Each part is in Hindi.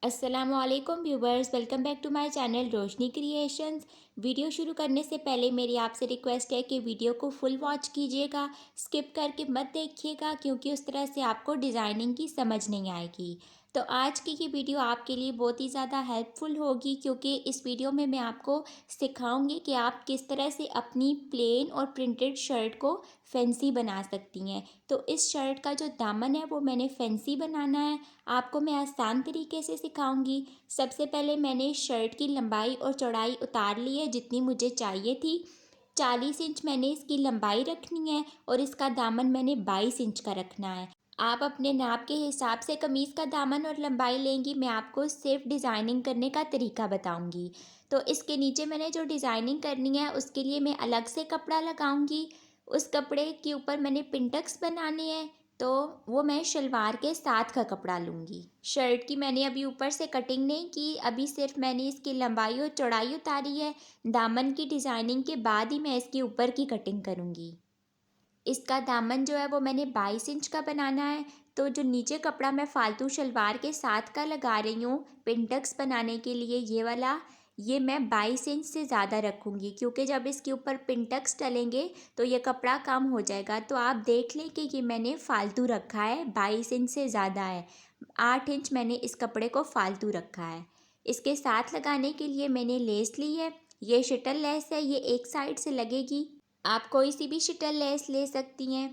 अस्सलामुअलैकुम viewers, welcome back to my channel Roshni creations. Video शुरू करने से पहले मेरी आपसे रिक्वेस्ट है कि वीडियो को फुल वॉच कीजिएगा, स्किप करके मत देखिएगा क्योंकि उस तरह से आपको डिज़ाइनिंग की समझ नहीं आएगी। तो आज की ये वीडियो आपके लिए बहुत ही ज़्यादा हेल्पफुल होगी क्योंकि इस वीडियो में मैं आपको सिखाऊंगी कि आप किस तरह से अपनी प्लेन और प्रिंटेड शर्ट को फैंसी बना सकती हैं। तो इस शर्ट का जो दामन है वो मैंने फैंसी बनाना है, आपको मैं आसान तरीके से सिखाऊंगी। सबसे पहले मैंने शर्ट की लंबाई और चौड़ाई उतार ली है जितनी मुझे चाहिए थी। 40 इंच मैंने इसकी लंबाई रखनी है और इसका दामन मैंने 22 इंच का रखना है। आप अपने नाप के हिसाब से कमीज़ का दामन और लंबाई लेंगी। मैं आपको सिर्फ डिज़ाइनिंग करने का तरीका बताऊंगी। तो इसके नीचे मैंने जो डिज़ाइनिंग करनी है उसके लिए मैं अलग से कपड़ा लगाऊंगी। उस कपड़े के ऊपर मैंने पिंटक्स बनाने हैं, तो वो मैं शलवार के साथ का कपड़ा लूँगी। शर्ट की मैंने अभी ऊपर से कटिंग नहीं की, अभी सिर्फ मैंने इसकी लंबाई और चौड़ाई उतारी है। दामन की डिज़ाइनिंग के बाद ही मैं इसके ऊपर की कटिंग करूँगी। इसका दामन जो है वो मैंने 22 इंच का बनाना है। तो जो नीचे कपड़ा मैं फालतू शलवार के साथ का लगा रही हूँ पिंटक्स बनाने के लिए, ये वाला, ये मैं 22 इंच से ज़्यादा रखूँगी क्योंकि जब इसके ऊपर पिंटक्स डलेंगे तो ये कपड़ा कम हो जाएगा। तो आप देख लें कि ये मैंने फालतू रखा है, 22 इंच से ज़्यादा है। 8 इंच मैंने इस कपड़े को फालतू रखा है। इसके साथ लगाने के लिए मैंने लेस ली है। ये शटल लेस है, ये एक साइड से लगेगी। आप कोई सी भी शटल लेस ले सकती हैं।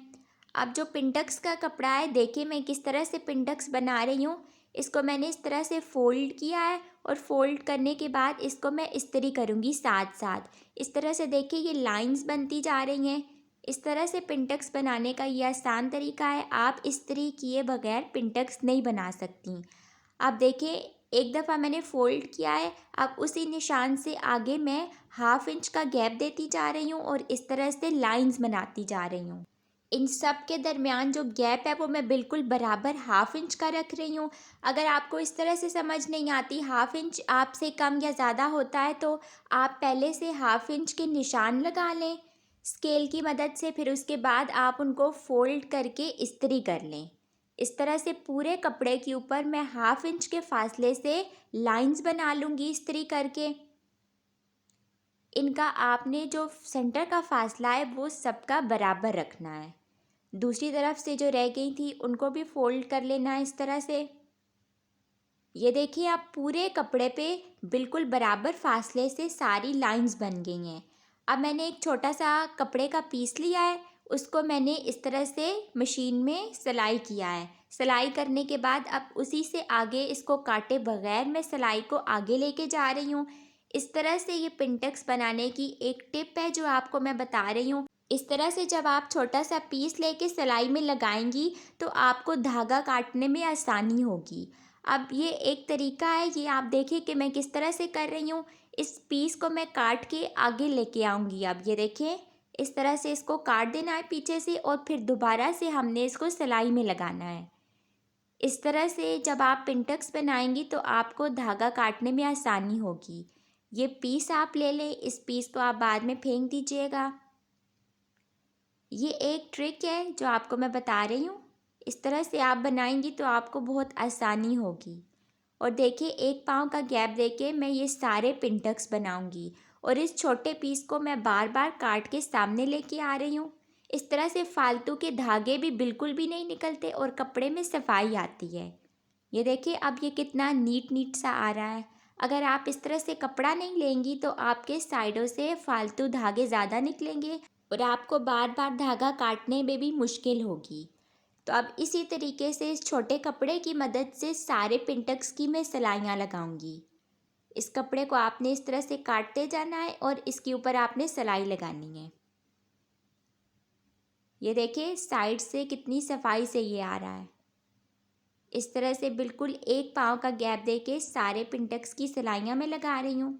अब जो पिंटक्स का कपड़ा है, देखिए मैं किस तरह से पिंटक्स बना रही हूँ। इसको मैंने इस तरह से फ़ोल्ड किया है और फ़ोल्ड करने के बाद इसको मैं इस्त्री करूँगी साथ साथ। इस तरह से देखिए ये लाइंस बनती जा रही हैं। इस तरह से पिंटक्स बनाने का ये आसान तरीका है। आप इस्त्री किए बगैर पिंटक्स नहीं बना सकती। आप देखिए एक दफ़ा मैंने फ़ोल्ड किया है, अब उसी निशान से आगे मैं हाफ इंच का गैप देती जा रही हूँ और इस तरह से लाइंस बनाती जा रही हूँ। इन सब के दरमियान जो गैप है वो मैं बिल्कुल बराबर हाफ इंच का रख रही हूँ। अगर आपको इस तरह से समझ नहीं आती, हाफ इंच आपसे कम या ज़्यादा होता है, तो आप पहले से हाफ इंच के निशान लगा लें स्केल की मदद से, फिर उसके बाद आप उनको फ़ोल्ड करके इस्त्री कर लें। इस तरह से पूरे कपड़े के ऊपर मैं हाफ इंच के फासले से लाइंस बना लूँगी इस्त्री करके। इनका आपने जो सेंटर का फासला है वो सबका बराबर रखना है। दूसरी तरफ से जो रह गई थी उनको भी फोल्ड कर लेना है इस तरह से। ये देखिए आप पूरे कपड़े पे बिल्कुल बराबर फासले से सारी लाइंस बन गई हैं। अब मैंने एक छोटा सा कपड़े का पीस लिया है, उसको मैंने इस तरह से मशीन में सिलाई किया है। सिलाई करने के बाद अब उसी से आगे इसको काटे बगैर मैं सिलाई को आगे लेके जा रही हूँ। इस तरह से ये पिंटक्स बनाने की एक टिप है जो आपको मैं बता रही हूँ। इस तरह से जब आप छोटा सा पीस लेके सिलाई में लगाएंगी तो आपको धागा काटने में आसानी होगी। अब ये एक तरीका है, ये आप देखिए कि मैं किस तरह से कर रही हूँ। इस पीस को मैं काट के आगे लेके आऊँगी। अब ये देखें, इस तरह से इसको काट देना है पीछे से और फिर दोबारा से हमने इसको सिलाई में लगाना है। इस तरह से जब आप पिंटक्स बनाएंगी तो आपको धागा काटने में आसानी होगी। ये पीस आप ले लें, इस पीस को आप बाद में फेंक दीजिएगा। ये एक ट्रिक है जो आपको मैं बता रही हूँ। इस तरह से आप बनाएंगी तो आपको बहुत आसानी होगी। और देखिए एक पाँव का गैप देके मैं ये सारे पिंटक्स बनाऊंगी और इस छोटे पीस को मैं बार बार काट के सामने लेके आ रही हूँ। इस तरह से फालतू के धागे भी बिल्कुल भी नहीं निकलते और कपड़े में सफाई आती है। ये देखिए अब ये कितना नीट नीट सा आ रहा है। अगर आप इस तरह से कपड़ा नहीं लेंगी तो आपके साइडों से फालतू धागे ज़्यादा निकलेंगे और आपको बार बार धागा काटने में भी मुश्किल होगी। तो अब इसी तरीके से इस छोटे कपड़े की मदद से सारे पिंटक्स की मैं सिलाइयाँ लगाऊंगी। इस कपड़े को आपने इस तरह से काटते जाना है और इसके ऊपर आपने सिलाई लगानी है। ये देखिए साइड से कितनी सफाई से ये आ रहा है। इस तरह से बिल्कुल एक पाँव का गैप देके सारे पिंटक्स की सिलाइयाँ मैं लगा रही हूँ।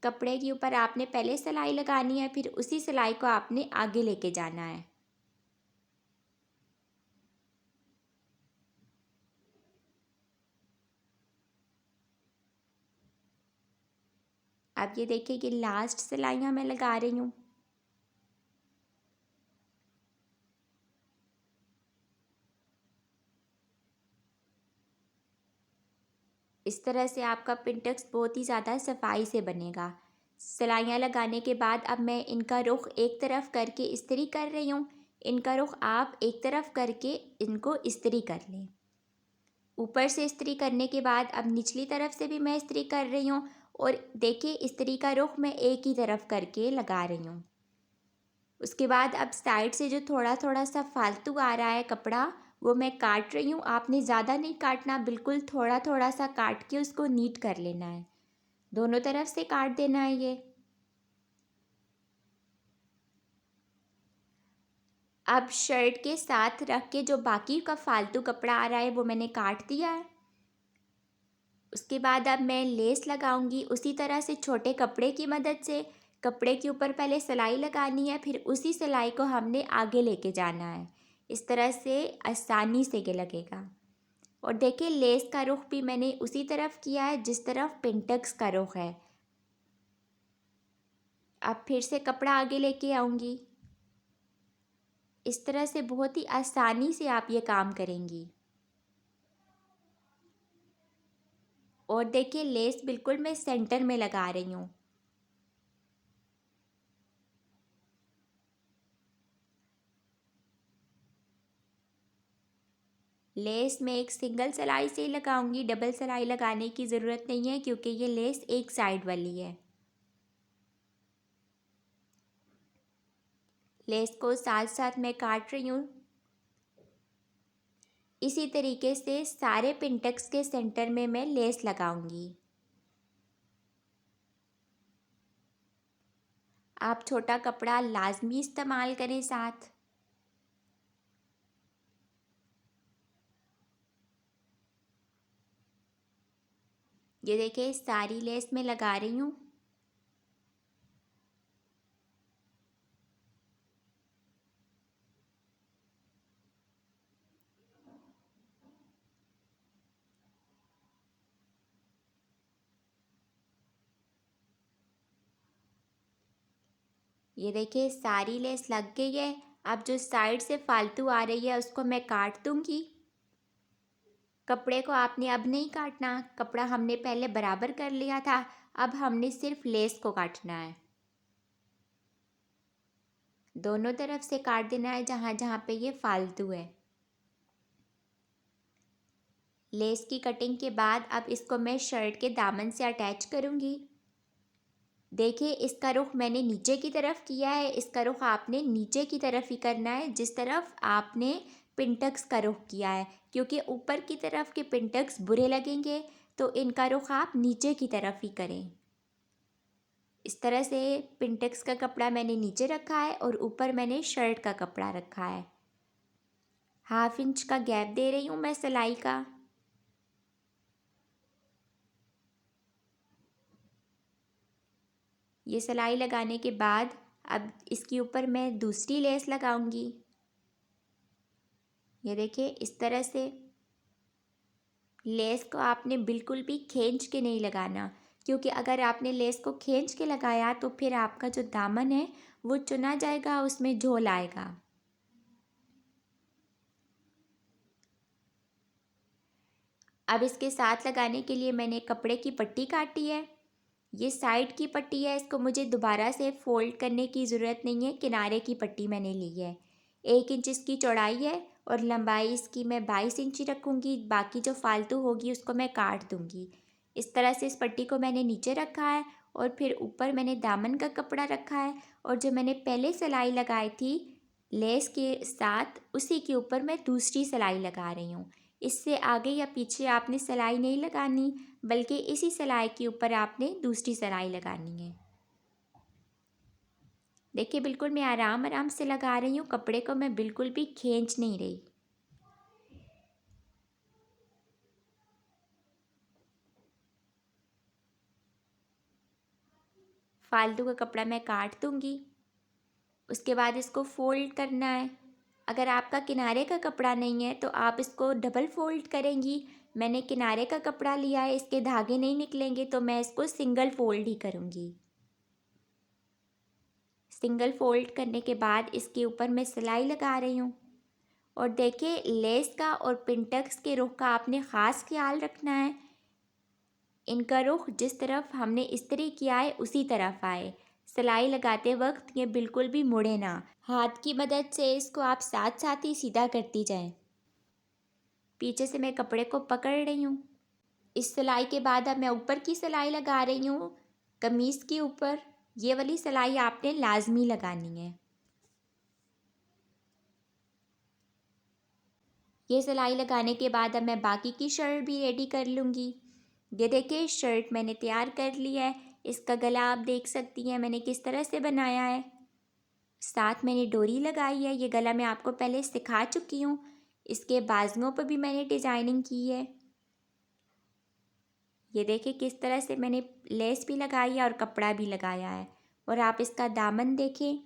कपड़े के ऊपर आपने पहले सिलाई लगानी है, फिर उसी सिलाई को आपने आगे लेके जाना है। अब ये देखिए कि लास्ट सिलाइयाँ मैं लगा रही हूँ। इस तरह से आपका पिंटक्स बहुत ही ज़्यादा सफाई से बनेगा। सिलाइयाँ लगाने के बाद अब मैं इनका रुख एक तरफ करके इस्त्री कर रही हूँ। इनका रुख आप एक तरफ करके इनको इस्त्री कर लें। ऊपर से इस्त्री करने के बाद अब निचली तरफ से भी मैं इस्त्री कर रही हूँ और देखिए इस्त्री का रुख मैं एक ही तरफ करके लगा रही हूँ। उसके बाद अब साइड से जो थोड़ा थोड़ा सा फालतू आ रहा है कपड़ा वो मैं काट रही हूँ। आपने ज़्यादा नहीं काटना, बिल्कुल थोड़ा थोड़ा सा काट के उसको नीट कर लेना है। दोनों तरफ से काट देना है ये। अब शर्ट के साथ रख के जो बाकी का फालतू कपड़ा आ रहा है वो मैंने काट दिया है। उसके बाद अब मैं लेस लगाऊंगी उसी तरह से छोटे कपड़े की मदद से। कपड़े के ऊपर पहले सिलाई लगानी है, फिर उसी सिलाई को हमने आगे लेके जाना है। इस तरह से आसानी से ये लगेगा। और देखिए लेस का रुख भी मैंने उसी तरफ किया है जिस तरफ पिंटक्स का रुख है। अब फिर से कपड़ा आगे लेके आऊँगी। इस तरह से बहुत ही आसानी से आप ये काम करेंगी। और देखिए लेस बिल्कुल मैं सेंटर में लगा रही हूँ। लेस में एक सिंगल सिलाई से ही लगाऊंगी, डबल सिलाई लगाने की ज़रूरत नहीं है क्योंकि ये लेस एक साइड वाली है। लेस को साथ साथ मैं काट रही हूँ। इसी तरीके से सारे पिंटक्स के सेंटर में मैं लेस लगाऊंगी। आप छोटा कपड़ा लाजमी इस्तेमाल करें साथ। ये देखिए सारी लेस मैं लगा रही हूँ। ये देखिए सारी लेस लग गई है। अब जो साइड से फालतू आ रही है उसको मैं काट दूंगी। कपड़े को आपने अब नहीं काटना, कपड़ा हमने पहले बराबर कर लिया था। अब हमने सिर्फ लेस को काटना है। दोनों तरफ से काट देना है जहाँ जहाँ पे ये फालतू है। लेस की कटिंग के बाद अब इसको मैं शर्ट के दामन से अटैच करूँगी। देखिए इसका रुख मैंने नीचे की तरफ किया है। इसका रुख आपने नीचे की तरफ ही करना है जिस तरफ आपने पिंटक्स का रुख किया है, क्योंकि ऊपर की तरफ के पिंटक्स बुरे लगेंगे। तो इनका रुख आप नीचे की तरफ ही करें। इस तरह से पिंटक्स का कपड़ा मैंने नीचे रखा है और ऊपर मैंने शर्ट का कपड़ा रखा है। 1/2 इंच का गैप दे रही हूँ मैं सिलाई का। ये सिलाई लगाने के बाद अब इसके ऊपर मैं दूसरी लेस लगाऊंगी। ये देखिए इस तरह से लेस को आपने बिल्कुल भी खींच के नहीं लगाना, क्योंकि अगर आपने लेस को खींच के लगाया तो फिर आपका जो दामन है वो चुना जाएगा, उसमें झोल आएगा। अब इसके साथ लगाने के लिए मैंने कपड़े की पट्टी काटी है। ये साइड की पट्टी है, इसको मुझे दोबारा से फोल्ड करने की ज़रूरत नहीं है। किनारे की पट्टी मैंने ली है। 1 इंच इसकी चौड़ाई है और लंबाई इसकी मैं 22 इंच ही रखूँगी। बाकी जो फालतू होगी उसको मैं काट दूँगी। इस तरह से इस पट्टी को मैंने नीचे रखा है और फिर ऊपर मैंने दामन का कपड़ा रखा है। और जो मैंने पहले सिलाई लगाई थी लेस के साथ, उसी के ऊपर मैं दूसरी सिलाई लगा रही हूँ। इससे आगे या पीछे आपने सिलाई नहीं लगानी, बल्कि इसी सिलाई के ऊपर आपने दूसरी सिलाई लगानी है। देखिए बिल्कुल मैं आराम आराम से लगा रही हूँ, कपड़े को मैं बिल्कुल भी खींच नहीं रही। फालतू का कपड़ा मैं काट दूँगी। उसके बाद इसको फ़ोल्ड करना है। अगर आपका किनारे का कपड़ा नहीं है तो आप इसको डबल फ़ोल्ड करेंगी। मैंने किनारे का कपड़ा लिया है, इसके धागे नहीं निकलेंगे तो मैं इसको सिंगल फोल्ड ही करूँगी। सिंगल फोल्ड करने के बाद इसके ऊपर मैं सिलाई लगा रही हूँ। और देखिए, लेस का और पिंटक्स के रुख का आपने ख़ास ख्याल रखना है। इनका रुख जिस तरफ हमने इस्त्री किया है उसी तरफ आए। सिलाई लगाते वक्त ये बिल्कुल भी मुड़े ना। हाथ की मदद से इसको आप साथ साथ ही सीधा करती जाएं। पीछे से मैं कपड़े को पकड़ रही हूँ। इस सिलाई के बाद अब मैं ऊपर की सिलाई लगा रही हूँ कमीज़ के ऊपर। ये वाली सिलाई आपने लाजमी लगानी है। ये सिलाई लगाने के बाद अब मैं बाकी की शर्ट भी रेडी कर लूँगी। ये देखिए, शर्ट मैंने तैयार कर लिया है। इसका गला आप देख सकती हैं मैंने किस तरह से बनाया है। साथ मैंने डोरी लगाई है। ये गला मैं आपको पहले सिखा चुकी हूँ। इसके बाजुओं पर भी मैंने डिज़ाइनिंग की है। ये देखिए किस तरह से मैंने लेस भी लगाई है और कपड़ा भी लगाया है। और आप इसका दामन देखें।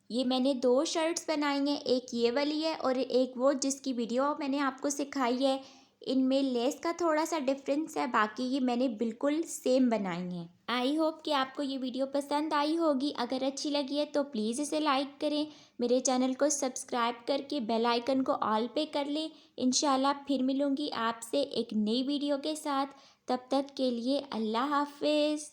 ये मैंने 2 शर्ट्स बनाई हैं, एक ये वाली है और एक वो जिसकी वीडियो मैंने आपको सिखाई है। इनमें लेस का थोड़ा सा डिफरेंस है, बाकी ये मैंने बिल्कुल सेम बनाई हैं। आई होप कि आपको ये वीडियो पसंद आई होगी। अगर अच्छी लगी है तो प्लीज़ इसे लाइक करें। मेरे चैनल को सब्सक्राइब करके बेल आइकन को ऑल पे कर लें। इंशाल्लाह फिर मिलूँगी आपसे एक नई वीडियो के साथ। तब तक के लिए अल्लाह हाफिज़।